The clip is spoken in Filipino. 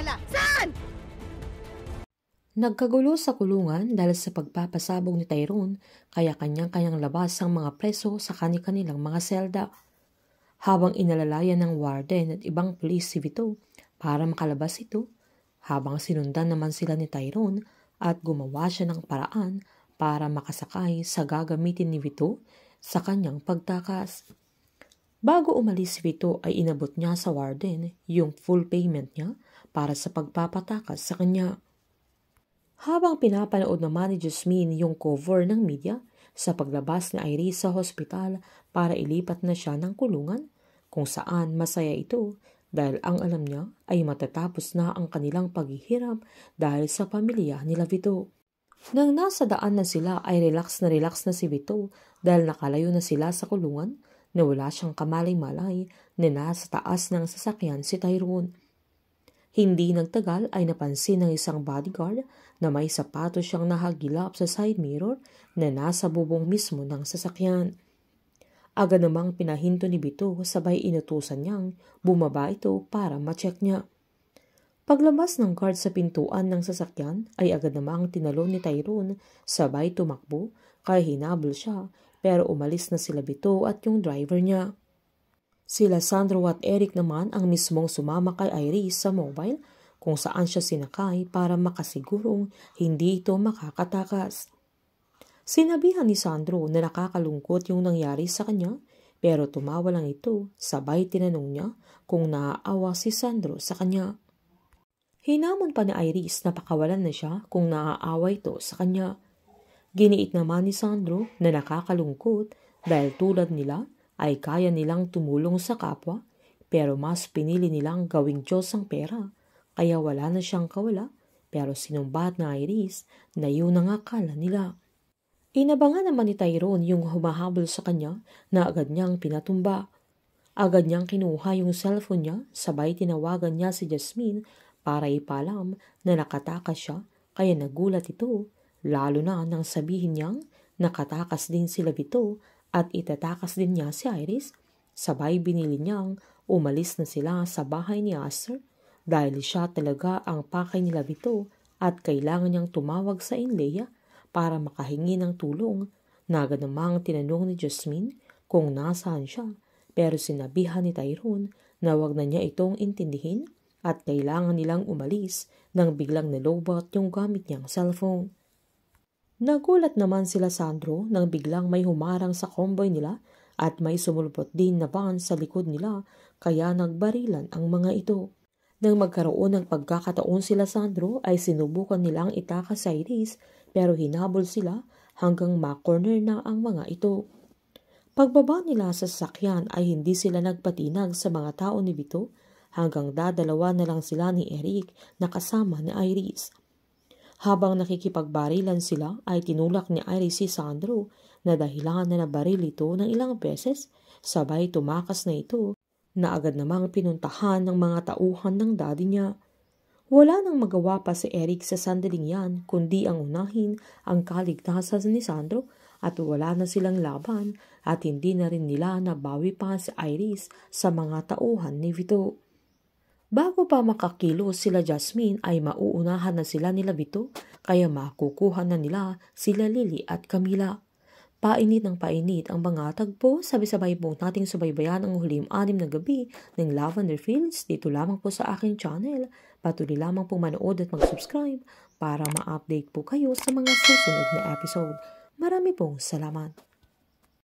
dinala? Saan? Nagkagulo sa kulungan dahil sa pagpapasabog ni Tyrone kaya kanyang-kanyang labas ang mga preso sa kani-kanilang mga selda. Habang inalalayan ng warden at ibang pulis si Vito para makalabas ito, habang sinundan naman sila ni Tyrone at gumawa siya ng paraan para makasakay sa gagamitin ni Vito sa kanyang pagtakas. Bago umalis si Vito ay inabot niya sa warden yung full payment niya para sa pagpapatakas sa kanya. Habang pinapanood naman ni Jasmine yung cover ng media sa paglabas ni Iris sa hospital para ilipat na siya ng kulungan, kung saan masaya ito dahil ang alam niya ay matatapos na ang kanilang paghihirap dahil sa pamilya nila Vito. Nang nasa daan na sila ay relax na si Vito dahil nakalayo na sila sa kulungan na wala siyang kamalay-malay na nasa taas ng sasakyan si Tyrone. Hindi nagtagal ay napansin ng isang bodyguard na may sapatos siyang nahagilap sa side mirror na nasa bubong mismo ng sasakyan. Agad namang pinahinto ni Vito sabay inutusan niyang bumaba ito para ma-check niya. Paglabas ng guard sa pintuan ng sasakyan ay agad namang tinalon ni Tyrone sabay tumakbo kaya hinabol siya pero umalis na sila Vito at yung driver niya. Sila Sandro at Eric naman ang mismong sumama kay Iris sa mobile kung saan siya sinakay para makasigurong hindi ito makakatakas. Sinabihan ni Sandro na nakakalungkot yung nangyari sa kanya pero tumawa lang ito sabay tinanong niya kung naaawa si Sandro sa kanya. Hinamon pa ni Iris na pakawalan na siya kung naaawa ito sa kanya. Giniit naman ni Sandro na nakakalungkot dahil tulad nila ay kaya nilang tumulong sa kapwa pero mas pinili nilang gawing Diyos ang pera kaya wala na siyang kawala pero sinumbat na Iris na yun ang akala nila. Inabangan naman ni Tyrone yung humahabol sa kanya na agad niyang pinatumba. Agad niyang kinuha yung cellphone niya sabay tinawagan niya si Jasmine para ipalam na nakatakas siya kaya nagulat ito lalo na nang sabihin niyang nakatakas din sila Vito at itatakas din niya si Iris, sabay binili niyang umalis na sila sa bahay ni Aster dahil siya talaga ang pakay nila Vito at kailangan niyang tumawag sa Inleya para makahingi ng tulong. Agad namang tinanong ni Jasmine kung nasaan siya pero sinabihan ni Tyrone na wag na niya itong intindihin at kailangan nilang umalis nang biglang nalobot yung gamit niyang cellphone. Nagulat naman sila Sandro nang biglang may humarang sa convoy nila at may sumulpot din na van sa likod nila kaya nagbarilan ang mga ito. Nang magkaroon ng pagkakataon sila Sandro ay sinubukan nilang itakas sa Iris pero hinabol sila hanggang ma-corner na ang mga ito. Pagbaba nila sa sasakyan ay hindi sila nagpatinag sa mga tao ni Vito hanggang dadalawa na lang sila ni Eric na kasama ni Iris. Habang nakikipagbarilan sila ay tinulak ni Iris si Sandro na dahilan na nabaril ito ng ilang beses sabay tumakas na ito na agad namang pinuntahan ng mga tauhan ng daddy niya. Wala nang magawa pa si Eric sa sandaling yan kundi ang unahin ang kaligtasan ni Sandro at wala na silang laban at hindi na rin nila nabawi pa si Iris sa mga tauhan ni Vito. Bago pa makakilos sila Jasmine ay mauunahan na sila nila Vito kaya makukuha na nila sila Lily at Camila. Painit ng painit ang mga tagpo, sabay-sabay po nating subaybayan ang huling 6 na gabi ng Lavender Fields dito lamang po sa aking channel. Patuloy lamang po manood at mag-subscribe para ma-update po kayo sa mga susunod na episode. Marami pong salamat.